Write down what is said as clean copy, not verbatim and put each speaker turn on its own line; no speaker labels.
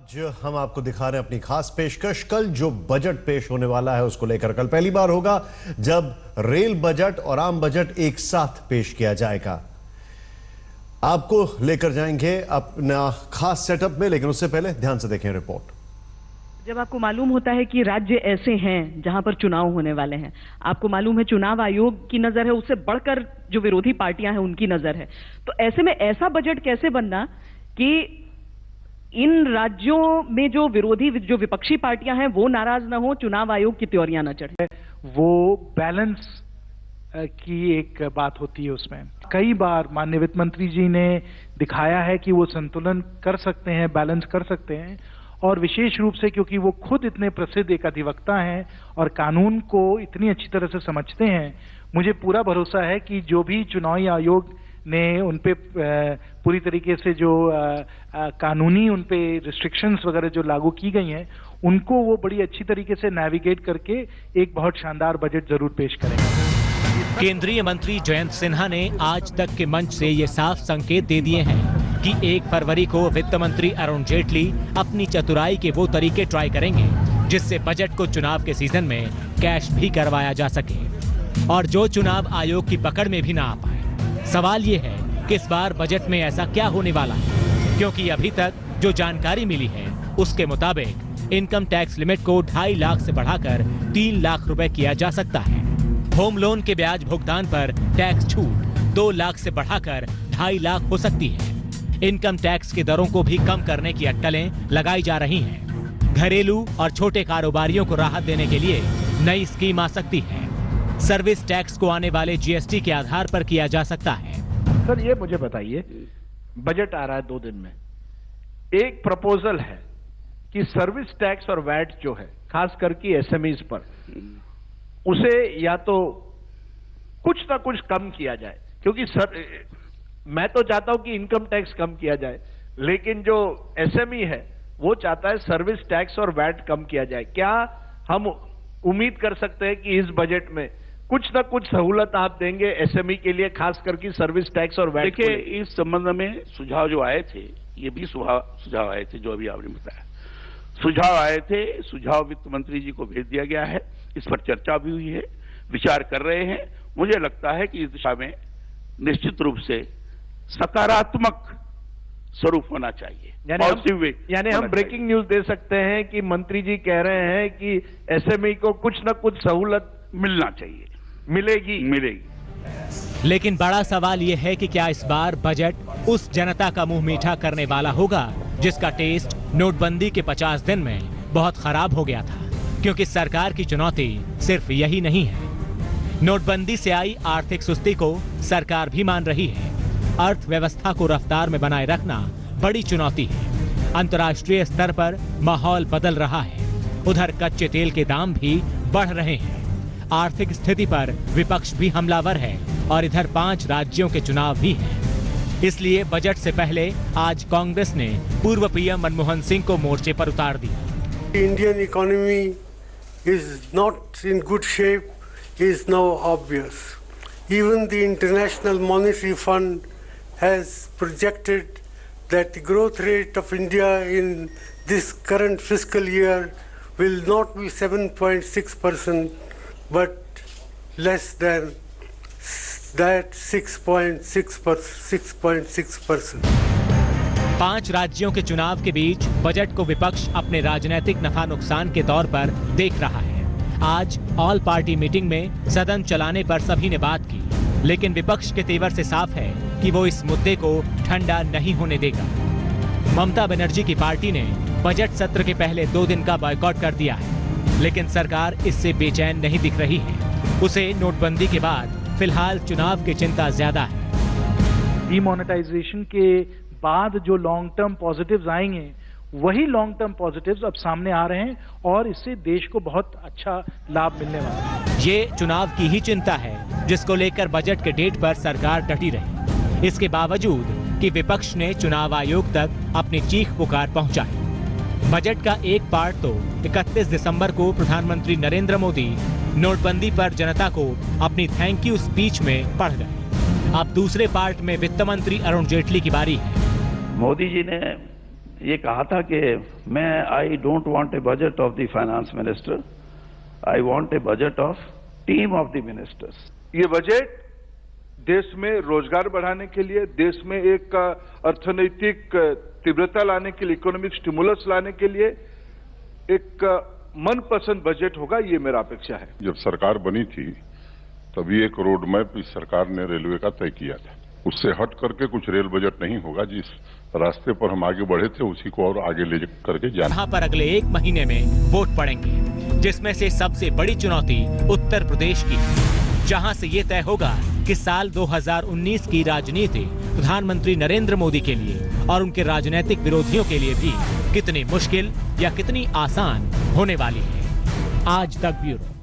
आज हम आपको दिखा रहे हैं अपनी खास पेशकश। कल जो बजट पेश होने वाला है उसको लेकर कल पहली बार होगा जब रेल बजट और आम बजट एक साथ पेश किया जाएगा। आपको लेकर जाएंगे अपना खास सेटअप में, लेकिन उससे पहले ध्यान से देखें रिपोर्ट।
जब आपको मालूम होता है कि राज्य ऐसे हैं जहां पर चुनाव होने वाले हैं, आपको मालूम है चुनाव आयोग की नजर है, उससे बढ़कर जो विरोधी पार्टियां हैं उनकी नजर है, तो ऐसे में ऐसा बजट कैसे बनना कि इन राज्यों में जो विपक्षी पार्टियां हैं वो नाराज ना हो, चुनाव आयोग की त्योरियां न चढ़े।
वो बैलेंस की एक बात होती है। उसमें कई बार माननीय वित्त मंत्री जी ने दिखाया है कि वो संतुलन कर सकते हैं, बैलेंस कर सकते हैं, और विशेष रूप से क्योंकि वो खुद इतने प्रसिद्ध एक अधिवक्ता हैं और कानून को इतनी अच्छी तरह से समझते हैं, मुझे पूरा भरोसा है कि जो भी चुनावी आयोग ने उनपे पूरी तरीके से जो कानूनी उनपे रिस्ट्रिक्शंस वगैरह जो लागू की गई हैं, उनको वो बड़ी अच्छी तरीके से नेविगेट करके एक बहुत शानदार बजट जरूर पेश करेंगे।
केंद्रीय मंत्री जयंत सिन्हा ने आज तक के मंच से ये साफ संकेत दे दिए हैं कि 1 फरवरी को वित्त मंत्री अरुण जेटली अपनी चतुराई के वो तरीके ट्राई करेंगे जिससे बजट को चुनाव के सीजन में कैश भी करवाया जा सके और जो चुनाव आयोग की पकड़ में भी ना आ पाए। सवाल ये है कि इस बार बजट में ऐसा क्या होने वाला है, क्योंकि अभी तक जो जानकारी मिली है उसके मुताबिक इनकम टैक्स लिमिट को 2.5 लाख से बढ़ाकर 3 लाख रुपए किया जा सकता है। होम लोन के ब्याज भुगतान पर टैक्स छूट 2 लाख से बढ़ाकर 2.5 लाख हो सकती है। इनकम टैक्स की दरों को भी कम करने की अटकलें लगाई जा रही हैं। घरेलू और छोटे कारोबारियों को राहत देने के लिए नई स्कीम आ सकती है। सर्विस टैक्स को आने वाले जीएसटी के आधार पर किया जा सकता है।
सर ये मुझे बताइए, बजट आ रहा है 2 दिन में, एक प्रपोजल है कि सर्विस टैक्स और वैट जो है खास करके एसएमईज पर, उसे या तो कुछ ना कुछ कम किया जाए, क्योंकि सर मैं तो चाहता हूं कि इनकम टैक्स कम किया जाए, लेकिन जो एसएमई है वो चाहता है सर्विस टैक्स और वैट कम किया जाए। क्या हम उम्मीद कर सकते हैं कि इस बजट में कुछ ना कुछ सहूलत आप देंगे एसएमई के लिए, खास करके सर्विस टैक्स और वैट?
देखिए, इस संबंध में सुझाव जो आए थे, ये भी सुझाव आए थे जो अभी आपने बताया, सुझाव आए थे, सुझाव वित्त मंत्री जी को भेज दिया गया है, इस पर चर्चा भी हुई है, विचार कर रहे हैं। मुझे लगता है कि इस दिशा में निश्चित रूप से सकारात्मक स्वरूप होना चाहिए,
यानी हम ब्रेकिंग न्यूज दे सकते हैं कि मंत्री जी कह रहे हैं कि एसएमई को कुछ ना कुछ सहूलत
मिलना चाहिए, मिलेगी।
लेकिन बड़ा सवाल यह है कि क्या इस बार बजट उस जनता का मुंह मीठा करने वाला होगा जिसका टेस्ट नोटबंदी के 50 दिन में बहुत खराब हो गया था, क्योंकि सरकार की चुनौती सिर्फ यही नहीं है। नोटबंदी से आई आर्थिक सुस्ती को सरकार भी मान रही है। अर्थव्यवस्था को रफ्तार में बनाए रखना बड़ी चुनौती है। अंतर्राष्ट्रीय स्तर पर माहौल बदल रहा है, उधर कच्चे तेल के दाम भी बढ़ रहे हैं। आर्थिक स्थिति पर विपक्ष भी हमलावर है और इधर 5 राज्यों के चुनाव भी हैं। इसलिए बजट से पहले आज कांग्रेस ने पूर्व पीएम मनमोहन सिंह को मोर्चे पर उतार दिया।
Indian economy is not in good shape is now obvious. Even the International Monetary Fund has projected that the growth rate of India in this current fiscal year will not be 7.6%, but less than that 6.6%.
5 राज्यों के चुनाव के बीच budget को विपक्ष अपने राजनीतिक नफा नुकसान के तौर पर देख रहा है। आज ऑल पार्टी मीटिंग में सदन चलाने पर सभी ने बात की, लेकिन विपक्ष के तेवर से साफ है कि वो इस मुद्दे को ठंडा नहीं होने देगा। ममता बनर्जी की पार्टी ने बजट सत्र के पहले 2 दिन का बॉयकॉट कर दिया है, लेकिन सरकार इससे बेचैन नहीं दिख रही है। उसे नोटबंदी के बाद फिलहाल चुनाव की चिंता ज्यादा है।
डीमोनेटाइजेशन के बाद जो लॉन्ग टर्म पॉजिटिव्स आएंगे, वही लॉन्ग टर्म पॉजिटिव्स अब सामने आ रहे हैं और इससे देश को बहुत अच्छा लाभ मिलने वाला है।
ये चुनाव की ही चिंता है जिसको लेकर बजट के डेट पर सरकार डटी रही। इसके बावजूद कि विपक्ष ने चुनाव आयोग तक अपनी चीख पुकार पहुंचाई। बजट का एक पार्ट तो 31 दिसंबर को प्रधानमंत्री नरेंद्र मोदी नोटबंदी पर जनता को अपनी थैंक यू स्पीच में पढ़ गए। अब दूसरे पार्ट में वित्त मंत्री अरुण जेटली की बारी है।
मोदी जी ने ये कहा था कि मैं I don't want a budget of the finance minister, I want a budget of team of the ministers.
ये बजट देश में रोजगार बढ़ाने के लिए, देश में एक अर्थनैतिक तीव्रता लाने के लिए, इकोनॉमिक स्टिमुलस लाने के लिए एक मनपसंद बजट होगा, ये मेरा अपेक्षा है।
जब सरकार बनी थी तभी एक रोड मैप इस सरकार ने रेलवे का तय किया था। उससे हट करके कुछ रेल बजट नहीं होगा। जिस रास्ते पर हम आगे बढ़े थे उसी को और आगे ले करके जाना।
यहाँ पर अगले 1 महीने में वोट पड़ेंगे, जिसमें से सबसे बड़ी चुनौती उत्तर प्रदेश की है, जहाँ से ये तय होगा कि साल 2019 की राजनीति प्रधानमंत्री नरेंद्र मोदी के लिए और उनके राजनीतिक विरोधियों के लिए भी कितनी मुश्किल या कितनी आसान होने वाली है। आज तक ब्यूरो।